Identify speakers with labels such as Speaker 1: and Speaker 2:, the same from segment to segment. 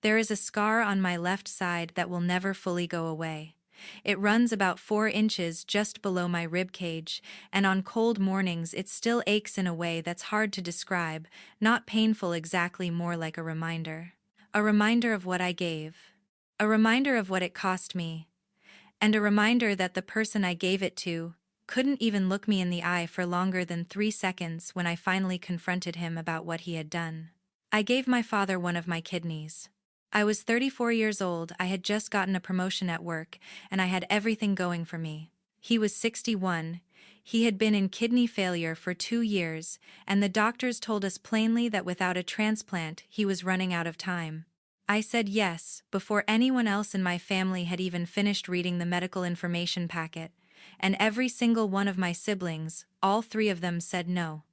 Speaker 1: There is a scar on my left side that will never fully go away. It runs about 4 inches just below my rib cage, and on cold mornings it still aches in a way that's hard to describe, not painful exactly, more like a reminder. A reminder of what I gave. A reminder of what it cost me. And a reminder that the person I gave it to couldn't even look me in the eye for longer than 3 seconds when I finally confronted him about what he had done. I gave my father one of my kidneys. I was 34 years old, I had just gotten a promotion at work, and I had everything going for me. He was 61, he had been in kidney failure for 2 years, and the doctors told us plainly that without a transplant he was running out of time. I said yes, before anyone else in my family had even finished reading the medical information packet, and every single one of my siblings, all 3 of them, said no.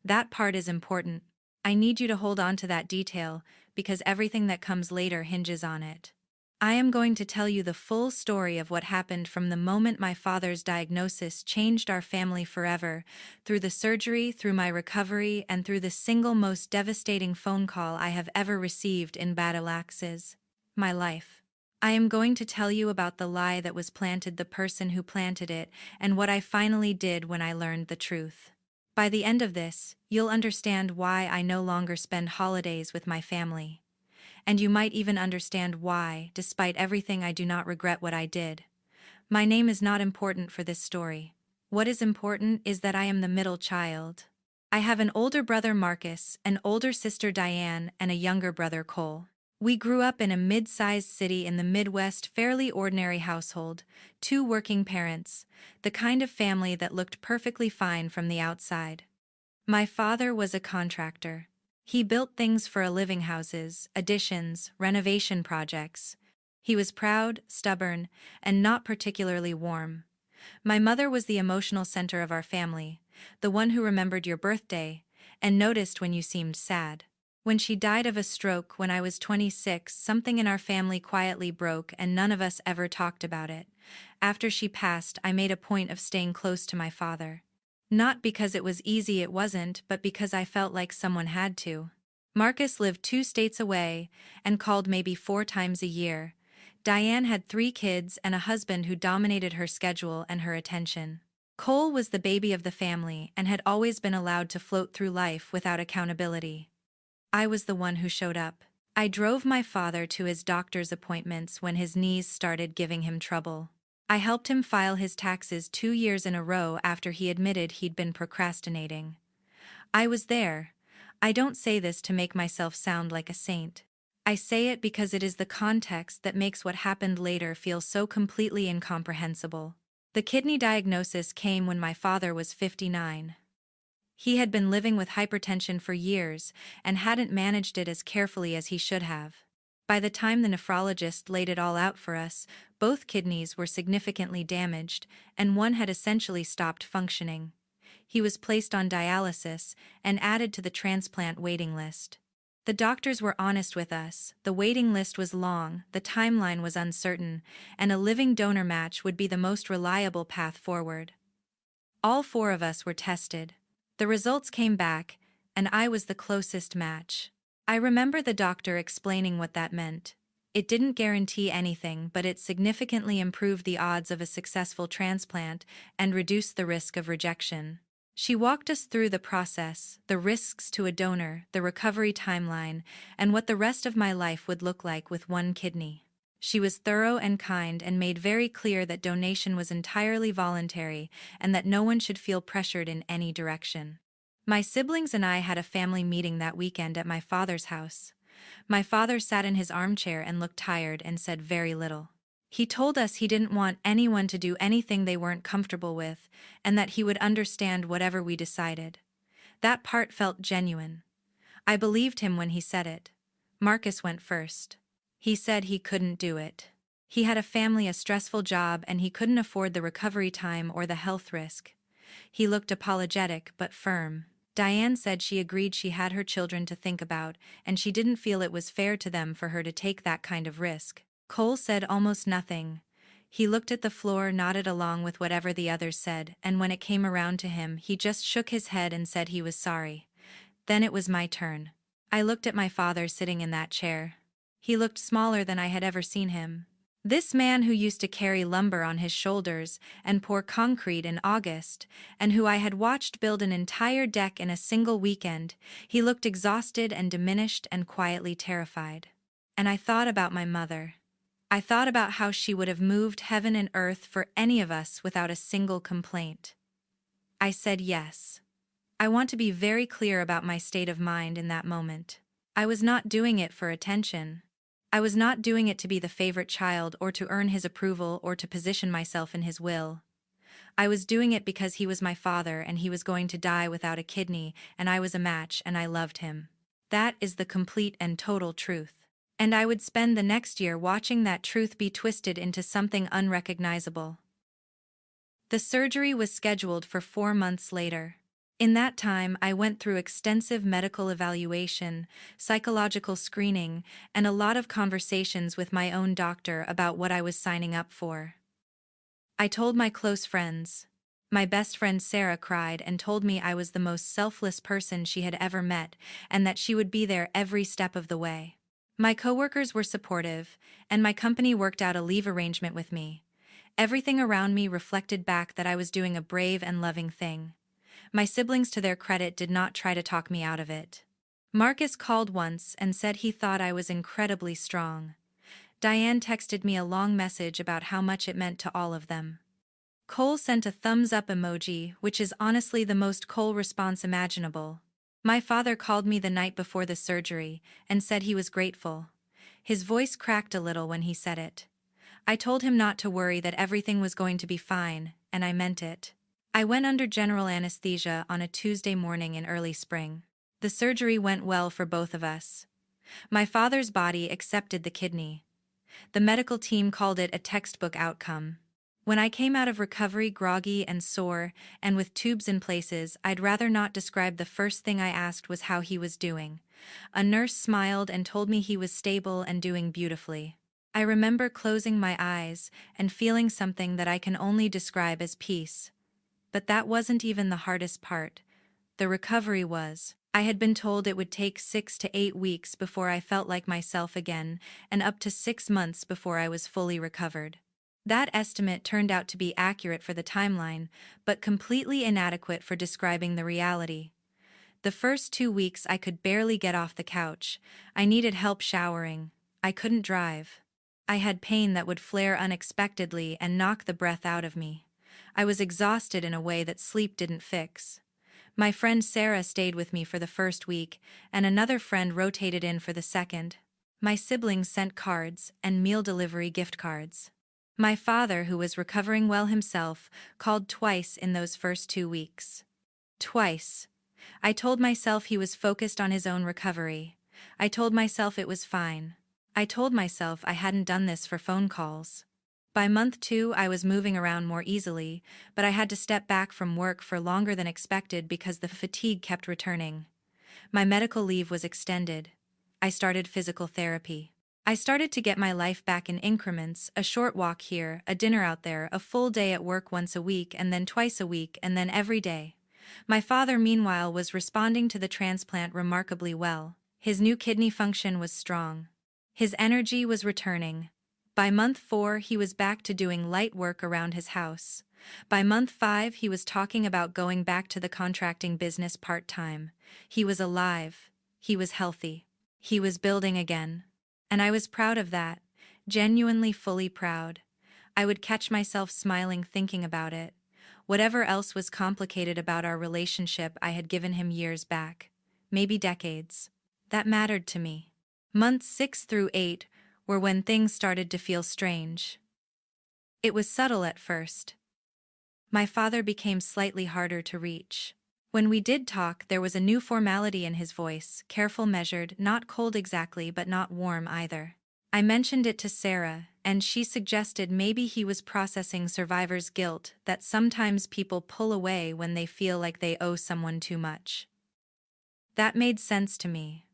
Speaker 1: That part is important. I need you to hold on to that detail, because everything that comes later hinges on it. I am going to tell you the full story of what happened from the moment my father's diagnosis changed our family forever, through the surgery, through my recovery, and through the single most devastating phone call I have ever received in battle axes. My life. I am going to tell you about the lie that was planted, the person who planted it, and what I finally did when I learned the truth. By the end of this, you'll understand why I no longer spend holidays with my family. And you might even understand why, despite everything, I do not regret what I did. My name is not important for this story. What is important is that I am the middle child. I have an older brother, Marcus, an older sister, Diane, and a younger brother, Cole. We grew up in a mid-sized city in the Midwest, fairly ordinary household, 2 working parents, the kind of family that looked perfectly fine from the outside. My father was a contractor. He built things for a living: houses, additions, renovation projects. He was proud, stubborn, and not particularly warm. My mother was the emotional center of our family, the one who remembered your birthday, and noticed when you seemed sad. When she died of a stroke when I was 26, something in our family quietly broke, and none of us ever talked about it. After she passed, I made a point of staying close to my father. Not because it was easy, it wasn't, but because I felt like someone had to. Marcus lived 2 states away, and called maybe 4 times a year. Diane had 3 kids and a husband who dominated her schedule and her attention. Cole was the baby of the family and had always been allowed to float through life without accountability. I was the one who showed up. I drove my father to his doctor's appointments when his knees started giving him trouble. I helped him file his taxes 2 years in a row after he admitted he'd been procrastinating. I was there. I don't say this to make myself sound like a saint. I say it because it is the context that makes what happened later feel so completely incomprehensible. The kidney diagnosis came when my father was 59. He had been living with hypertension for years and hadn't managed it as carefully as he should have. By the time the nephrologist laid it all out for us, both kidneys were significantly damaged, and one had essentially stopped functioning. He was placed on dialysis and added to the transplant waiting list. The doctors were honest with us: the waiting list was long, the timeline was uncertain, and a living donor match would be the most reliable path forward. All 4 of us were tested. The results came back, and I was the closest match. I remember the doctor explaining what that meant. It didn't guarantee anything, but it significantly improved the odds of a successful transplant and reduced the risk of rejection. She walked us through the process, the risks to a donor, the recovery timeline, and what the rest of my life would look like with 1 kidney. She was thorough and kind and made very clear that donation was entirely voluntary and that no one should feel pressured in any direction. My siblings and I had a family meeting that weekend at my father's house. My father sat in his armchair and looked tired and said very little. He told us he didn't want anyone to do anything they weren't comfortable with, and that he would understand whatever we decided. That part felt genuine. I believed him when he said it. Marcus went first. He said he couldn't do it. He had a family, a stressful job, and he couldn't afford the recovery time or the health risk. He looked apologetic but firm. Diane said she agreed, she had her children to think about, and she didn't feel it was fair to them for her to take that kind of risk. Cole said almost nothing. He looked at the floor, nodded along with whatever the others said, and when it came around to him, he just shook his head and said he was sorry. Then it was my turn. I looked at my father sitting in that chair. He looked smaller than I had ever seen him. This man who used to carry lumber on his shoulders and pour concrete in August, and who I had watched build an entire deck in a single weekend, he looked exhausted and diminished and quietly terrified. And I thought about my mother. I thought about how she would have moved heaven and earth for any of us without a single complaint. I said yes. I want to be very clear about my state of mind in that moment. I was not doing it for attention. I was not doing it to be the favorite child or to earn his approval or to position myself in his will. I was doing it because he was my father and he was going to die without a kidney and I was a match and I loved him. That is the complete and total truth. And I would spend the next year watching that truth be twisted into something unrecognizable. The surgery was scheduled for 4 months later. In that time, I went through extensive medical evaluation, psychological screening, and a lot of conversations with my own doctor about what I was signing up for. I told my close friends. My best friend Sarah cried and told me I was the most selfless person she had ever met and that she would be there every step of the way. My coworkers were supportive, and my company worked out a leave arrangement with me. Everything around me reflected back that I was doing a brave and loving thing. My siblings, to their credit, did not try to talk me out of it. Marcus called once and said he thought I was incredibly strong. Diane texted me a long message about how much it meant to all of them. Cole sent a thumbs-up emoji, which is honestly the most Cole response imaginable. My father called me the night before the surgery and said he was grateful. His voice cracked a little when he said it. I told him not to worry, that everything was going to be fine, and I meant it. I went under general anesthesia on a Tuesday morning in early spring. The surgery went well for both of us. My father's body accepted the kidney. The medical team called it a textbook outcome. When I came out of recovery groggy and sore, and with tubes in places I'd rather not describe, the first thing I asked was how he was doing. A nurse smiled and told me he was stable and doing beautifully. I remember closing my eyes and feeling something that I can only describe as peace. But that wasn't even the hardest part. The recovery was. I had been told it would take 6 to 8 weeks before I felt like myself again, and up to 6 months before I was fully recovered. That estimate turned out to be accurate for the timeline, but completely inadequate for describing the reality. The first 2 weeks I could barely get off the couch. I needed help showering. I couldn't drive. I had pain that would flare unexpectedly and knock the breath out of me. I was exhausted in a way that sleep didn't fix. My friend Sarah stayed with me for the first week, and another friend rotated in for the second. My siblings sent cards and meal delivery gift cards. My father, who was recovering well himself, called twice in those first 2 weeks. Twice. I told myself he was focused on his own recovery. I told myself it was fine. I told myself I hadn't done this for phone calls. By month 2, I was moving around more easily, but I had to step back from work for longer than expected because the fatigue kept returning. My medical leave was extended. I started physical therapy. I started to get my life back in increments, a short walk here, a dinner out there, a full day at work once a week, and then twice a week, and then every day. My father, meanwhile, was responding to the transplant remarkably well. His new kidney function was strong. His energy was returning. By month 4, he was back to doing light work around his house. By month 5, he was talking about going back to the contracting business part-time. He was alive. He was healthy. He was building again. And I was proud of that, genuinely fully proud. I would catch myself smiling thinking about it. Whatever else was complicated about our relationship I had given him years back, maybe decades. That mattered to me. Months 6 through 8 were when things started to feel strange. It was subtle at first. My father became slightly harder to reach. When we did talk, there was a new formality in his voice, careful, measured, not cold exactly but not warm either. I mentioned it to Sarah, and she suggested maybe he was processing survivor's guilt, that sometimes people pull away when they feel like they owe someone too much. That made sense to me.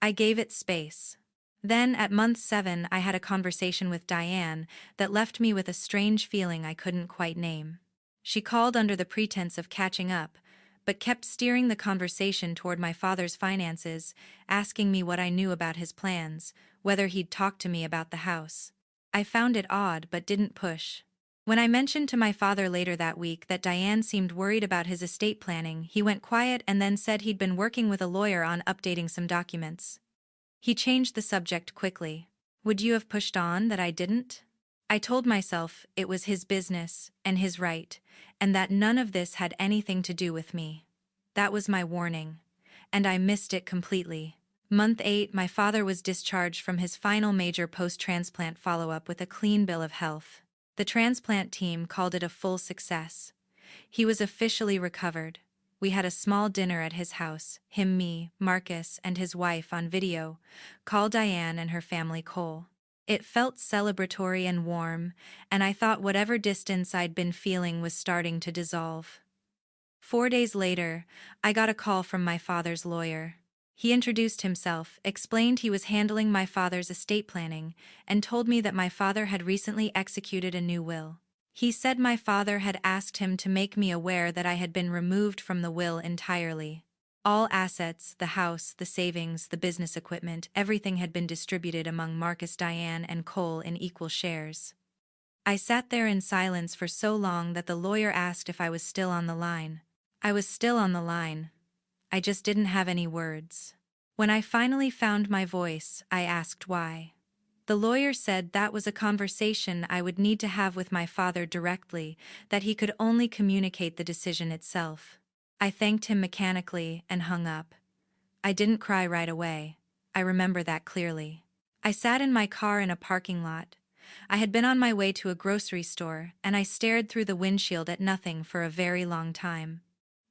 Speaker 1: I gave it space. Then, at month 7, I had a conversation with Diane that left me with a strange feeling I couldn't quite name. She called under the pretense of catching up, but kept steering the conversation toward my father's finances, asking me what I knew about his plans, whether he'd talked to me about the house. I found it odd but didn't push. When I mentioned to my father later that week that Diane seemed worried about his estate planning, he went quiet and then said he'd been working with a lawyer on updating some documents. He changed the subject quickly. Would you have pushed on that I didn't? I told myself it was his business and his right, and that none of this had anything to do with me. That was my warning, and I missed it completely. Month 8, my father was discharged from his final major post-transplant follow-up with a clean bill of health. The transplant team called it a full success. He was officially recovered. We had a small dinner at his house, him, me, Marcus, and his wife on video, call Diane and her family Cole. It felt celebratory and warm, and I thought whatever distance I'd been feeling was starting to dissolve. 4 days later, I got a call from my father's lawyer. He introduced himself, explained he was handling my father's estate planning, and told me that my father had recently executed a new will. He said my father had asked him to make me aware that I had been removed from the will entirely. All assets, the house, the savings, the business equipment, everything had been distributed among Marcus, Diane, and Cole in equal shares. I sat there in silence for so long that the lawyer asked if I was still on the line. I was still on the line. I just didn't have any words. When I finally found my voice, I asked why. The lawyer said that was a conversation I would need to have with my father directly, that he could only communicate the decision itself. I thanked him mechanically and hung up. I didn't cry right away. I remember that clearly. I sat in my car in a parking lot. I had been on my way to a grocery store, and I stared through the windshield at nothing for a very long time.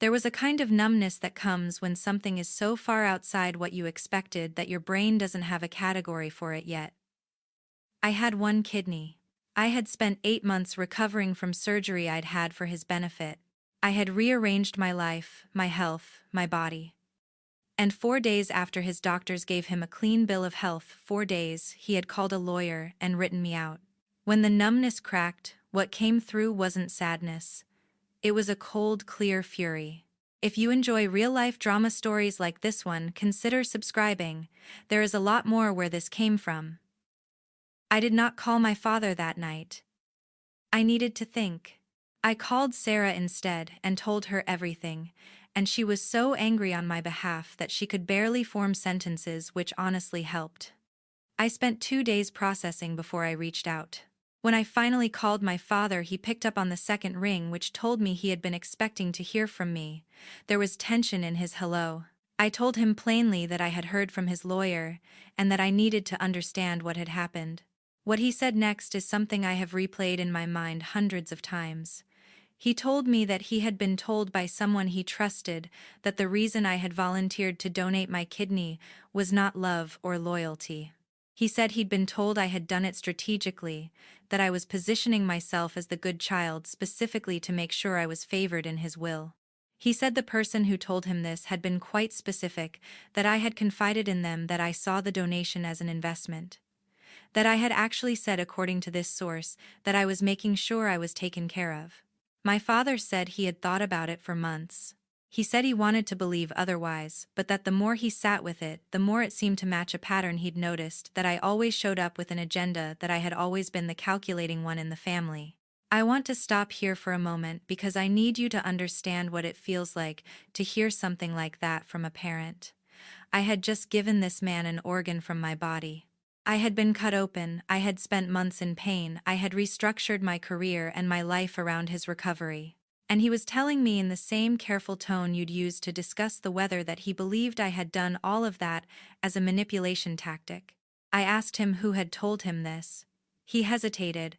Speaker 1: There was a kind of numbness that comes when something is so far outside what you expected that your brain doesn't have a category for it yet. I had one kidney. I had spent 8 months recovering from surgery I'd had for his benefit. I had rearranged my life, my health, my body. And 4 days after his doctors gave him a clean bill of health, 4 days, he had called a lawyer and written me out. When the numbness cracked, what came through wasn't sadness. It was a cold, clear fury. If you enjoy real-life drama stories like this one, consider subscribing. There is a lot more where this came from. I did not call my father that night. I needed to think. I called Sarah instead and told her everything, and she was so angry on my behalf that she could barely form sentences, which honestly helped. I spent 2 days processing before I reached out. When I finally called my father, he picked up on the second ring, which told me he had been expecting to hear from me. There was tension in his hello. I told him plainly that I had heard from his lawyer, and that I needed to understand what had happened. What he said next is something I have replayed in my mind hundreds of times. He told me that he had been told by someone he trusted that the reason I had volunteered to donate my kidney was not love or loyalty. He said he'd been told I had done it strategically, that I was positioning myself as the good child specifically to make sure I was favored in his will. He said the person who told him this had been quite specific, that I had confided in them that I saw the donation as an investment. That I had actually said, according to this source, that I was making sure I was taken care of. My father said he had thought about it for months. He said he wanted to believe otherwise, but that the more he sat with it, the more it seemed to match a pattern he'd noticed, that I always showed up with an agenda, that I had always been the calculating one in the family. I want to stop here for a moment because I need you to understand what it feels like to hear something like that from a parent. I had just given this man an organ from my body. I had been cut open, I had spent months in pain, I had restructured my career and my life around his recovery. And he was telling me in the same careful tone you'd use to discuss the weather that he believed I had done all of that as a manipulation tactic. I asked him who had told him this. He hesitated.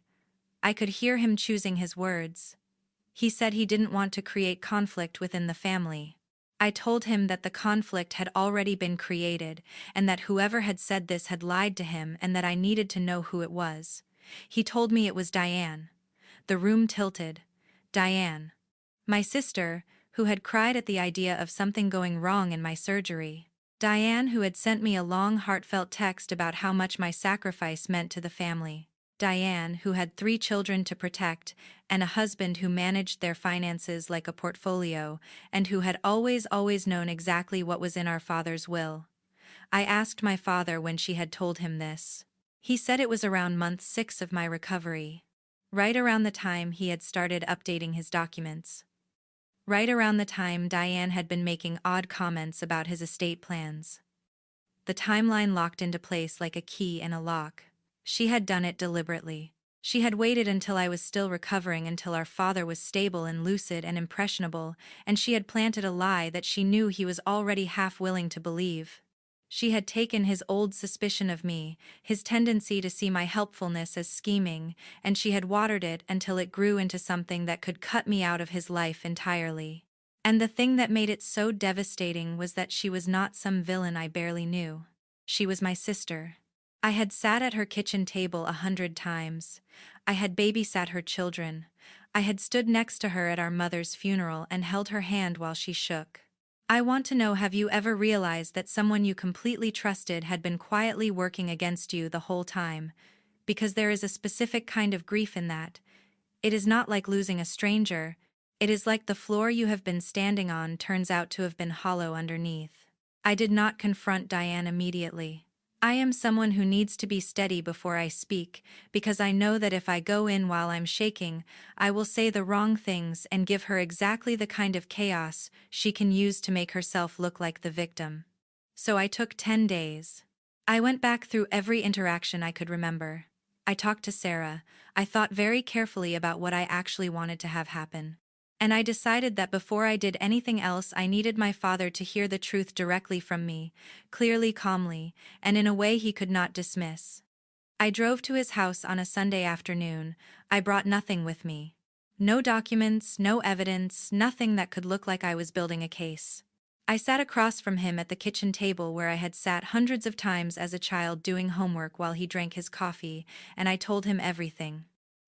Speaker 1: I could hear him choosing his words. He said he didn't want to create conflict within the family. I told him that the conflict had already been created, and that whoever had said this had lied to him, and that I needed to know who it was. He told me it was Diane. The room tilted. Diane. My sister, who had cried at the idea of something going wrong in my surgery. Diane, who had sent me a long, heartfelt text about how much my sacrifice meant to the family. Diane, who had 3 children to protect, and a husband who managed their finances like a portfolio, and who had always known exactly what was in our father's will. I asked my father when she had told him this. He said it was around month 6 of my recovery. Right around the time he had started updating his documents. Right around the time Diane had been making odd comments about his estate plans. The timeline locked into place like a key in a lock. She had done it deliberately. She had waited until I was still recovering, until our father was stable and lucid and impressionable, and she had planted a lie that she knew he was already half willing to believe. She had taken his old suspicion of me, his tendency to see my helpfulness as scheming, and she had watered it until it grew into something that could cut me out of his life entirely. And the thing that made it so devastating was that she was not some villain I barely knew. She was my sister. I had sat at her kitchen table 100 times. I had babysat her children. I had stood next to her at our mother's funeral and held her hand while she shook. I want to know, have you ever realized that someone you completely trusted had been quietly working against you the whole time? Because there is a specific kind of grief in that. It is not like losing a stranger. It is like the floor you have been standing on turns out to have been hollow underneath. I did not confront Diane immediately. I am someone who needs to be steady before I speak, because I know that if I go in while I'm shaking, I will say the wrong things and give her exactly the kind of chaos she can use to make herself look like the victim. So I took 10 days. I went back through every interaction I could remember. I talked to Sarah. I thought very carefully about what I actually wanted to have happen. And I decided that before I did anything else, I needed my father to hear the truth directly from me, clearly, calmly, and in a way he could not dismiss. I drove to his house on a Sunday afternoon. I brought nothing with me. No documents, no evidence, nothing that could look like I was building a case. I sat across from him at the kitchen table where I had sat hundreds of times as a child doing homework while he drank his coffee, and I told him everything.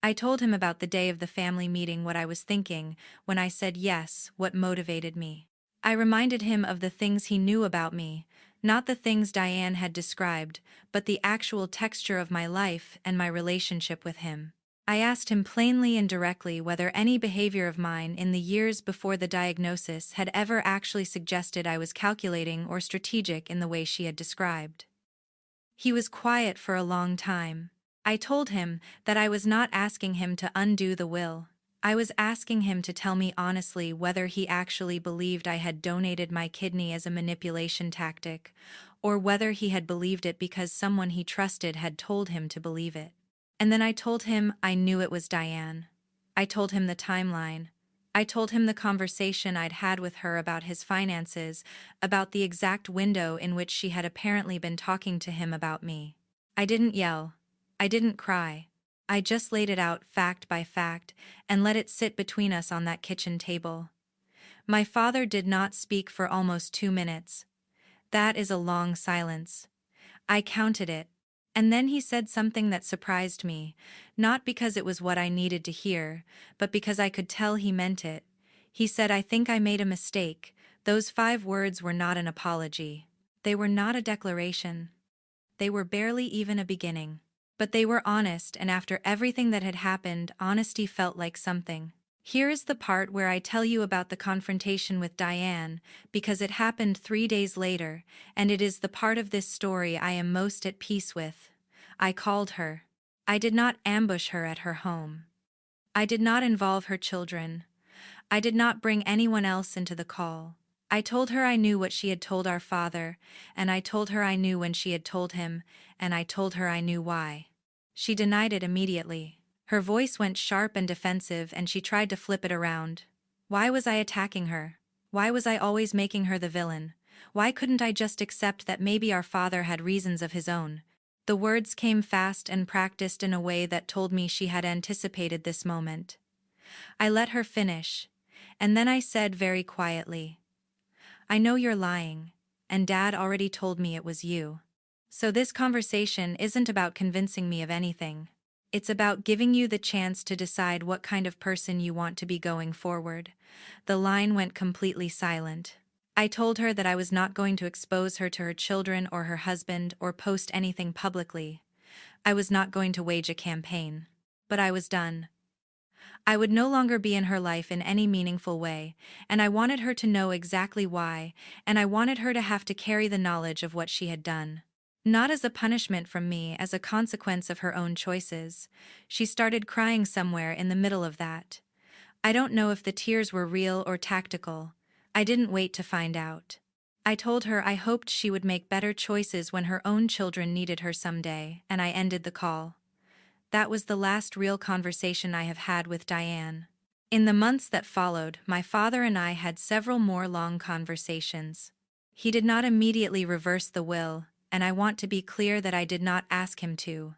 Speaker 1: I told him about the day of the family meeting, what I was thinking when I said yes, what motivated me. I reminded him of the things he knew about me, not the things Diane had described, but the actual texture of my life and my relationship with him. I asked him plainly and directly whether any behavior of mine in the years before the diagnosis had ever actually suggested I was calculating or strategic in the way she had described. He was quiet for a long time. I told him that I was not asking him to undo the will. I was asking him to tell me honestly whether he actually believed I had donated my kidney as a manipulation tactic, or whether he had believed it because someone he trusted had told him to believe it. And then I told him I knew it was Diane. I told him the timeline. I told him the conversation I'd had with her about his finances, about the exact window in which she had apparently been talking to him about me. I didn't yell. I didn't cry. I just laid it out fact by fact and let it sit between us on that kitchen table. My father did not speak for almost 2 minutes. That is a long silence. I counted it. And then he said something that surprised me, not because it was what I needed to hear, but because I could tell he meant it. He said, "I think I made a mistake." Those 5 words were not an apology. They were not a declaration. They were barely even a beginning. But they were honest, and after everything that had happened, honesty felt like something. Here is the part where I tell you about the confrontation with Diane, because it happened 3 days later, and it is the part of this story I am most at peace with. I called her. I did not ambush her at her home. I did not involve her children. I did not bring anyone else into the call. I told her I knew what she had told our father, and I told her I knew when she had told him, and I told her I knew why. She denied it immediately. Her voice went sharp and defensive, and she tried to flip it around. Why was I attacking her? Why was I always making her the villain? Why couldn't I just accept that maybe our father had reasons of his own? The words came fast and practiced in a way that told me she had anticipated this moment. I let her finish, and then I said very quietly, "I know you're lying, and Dad already told me it was you. So this conversation isn't about convincing me of anything. It's about giving you the chance to decide what kind of person you want to be going forward." The line went completely silent. I told her that I was not going to expose her to her children or her husband or post anything publicly. I was not going to wage a campaign. But I was done. I would no longer be in her life in any meaningful way, and I wanted her to know exactly why, and I wanted her to have to carry the knowledge of what she had done. Not as a punishment from me, as a consequence of her own choices. She started crying somewhere in the middle of that. I don't know if the tears were real or tactical. I didn't wait to find out. I told her I hoped she would make better choices when her own children needed her someday, and I ended the call. That was the last real conversation I have had with Diane. In the months that followed, my father and I had several more long conversations. He did not immediately reverse the will, and I want to be clear that I did not ask him to.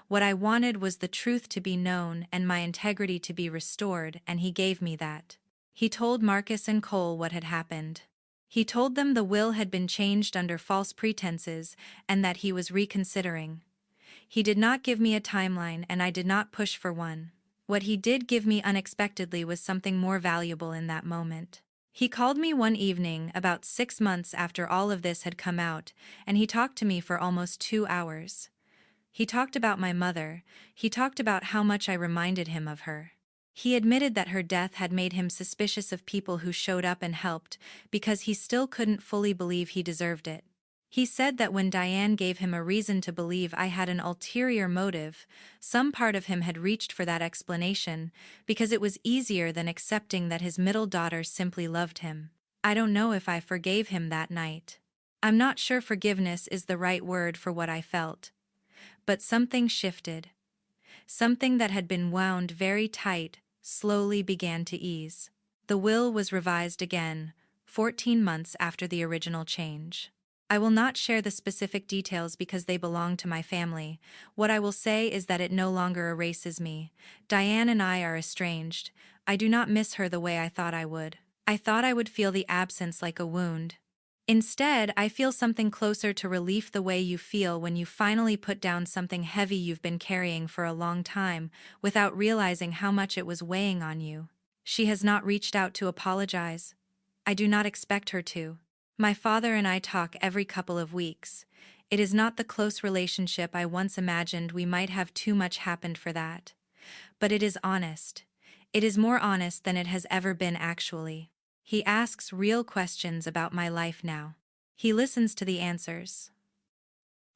Speaker 1: What I wanted was the truth to be known and my integrity to be restored, and he gave me that. He told Marcus and Cole what had happened. He told them the will had been changed under false pretenses and that he was reconsidering. He did not give me a timeline, and I did not push for one. What he did give me unexpectedly was something more valuable in that moment. He called me one evening, about 6 months after all of this had come out, and he talked to me for almost 2 hours. He talked about my mother. He talked about how much I reminded him of her. He admitted that her death had made him suspicious of people who showed up and helped, because he still couldn't fully believe he deserved it. He said that when Diane gave him a reason to believe I had an ulterior motive, some part of him had reached for that explanation, because it was easier than accepting that his middle daughter simply loved him. I don't know if I forgave him that night. I'm not sure forgiveness is the right word for what I felt. But something shifted. Something that had been wound very tight slowly began to ease. The will was revised again, 14 months after the original change. I will not share the specific details because they belong to my family. What I will say is that it no longer erases me. Diane and I are estranged. I do not miss her the way I thought I would. I thought I would feel the absence like a wound. Instead, I feel something closer to relief, the way you feel when you finally put down something heavy you've been carrying for a long time, without realizing how much it was weighing on you. She has not reached out to apologize. I do not expect her to. My father and I talk every couple of weeks. It is not the close relationship I once imagined. We might have too much happened for that. But it is honest. It is more honest than it has ever been, actually. He asks real questions about my life now. He listens to the answers.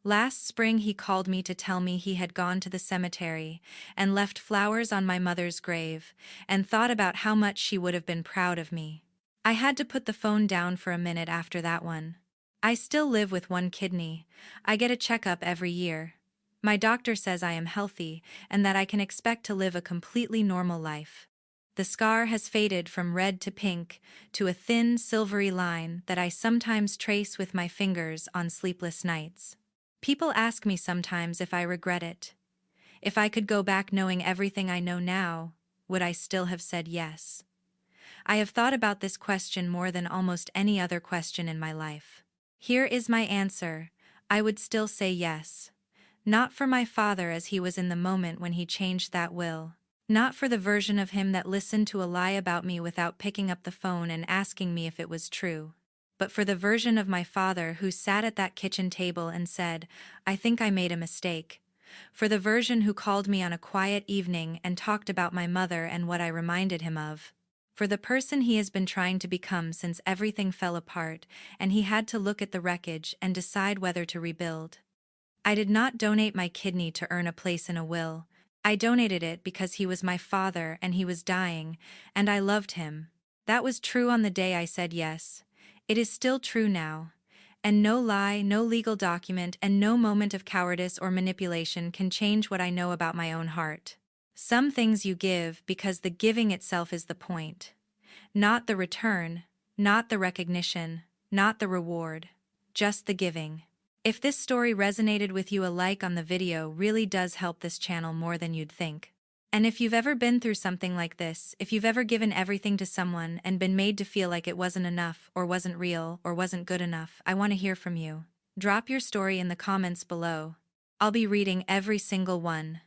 Speaker 1: Last spring he called me to tell me he had gone to the cemetery and left flowers on my mother's grave and thought about how much she would have been proud of me. I had to put the phone down for a minute after that one. I still live with one kidney. I get a checkup every year. My doctor says I am healthy and that I can expect to live a completely normal life. The scar has faded from red to pink to a thin, silvery line that I sometimes trace with my fingers on sleepless nights. People ask me sometimes if I regret it. If I could go back knowing everything I know now, would I still have said yes? I have thought about this question more than almost any other question in my life. Here is my answer: I would still say yes. Not for my father as he was in the moment when he changed that will. Not for the version of him that listened to a lie about me without picking up the phone and asking me if it was true. But for the version of my father who sat at that kitchen table and said, "I think I made a mistake." For the version who called me on a quiet evening and talked about my mother and what I reminded him of. For the person he has been trying to become since everything fell apart and he had to look at the wreckage and decide whether to rebuild. I did not donate my kidney to earn a place in a will. I donated it because he was my father and he was dying, and I loved him. That was true on the day I said yes. It is still true now. And no lie, no legal document, and no moment of cowardice or manipulation can change what I know about my own heart. Some things you give because the giving itself is the point. Not the return, not the recognition, not the reward. Just the giving. If this story resonated with you, a like on the video really does help this channel more than you'd think. And if you've ever been through something like this, if you've ever given everything to someone and been made to feel like it wasn't enough, or wasn't real, or wasn't good enough, I want to hear from you. Drop your story in the comments below. I'll be reading every single one.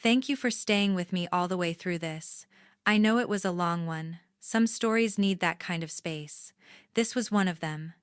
Speaker 1: Thank you for staying with me all the way through this. I know it was a long one. Some stories need that kind of space. This was one of them.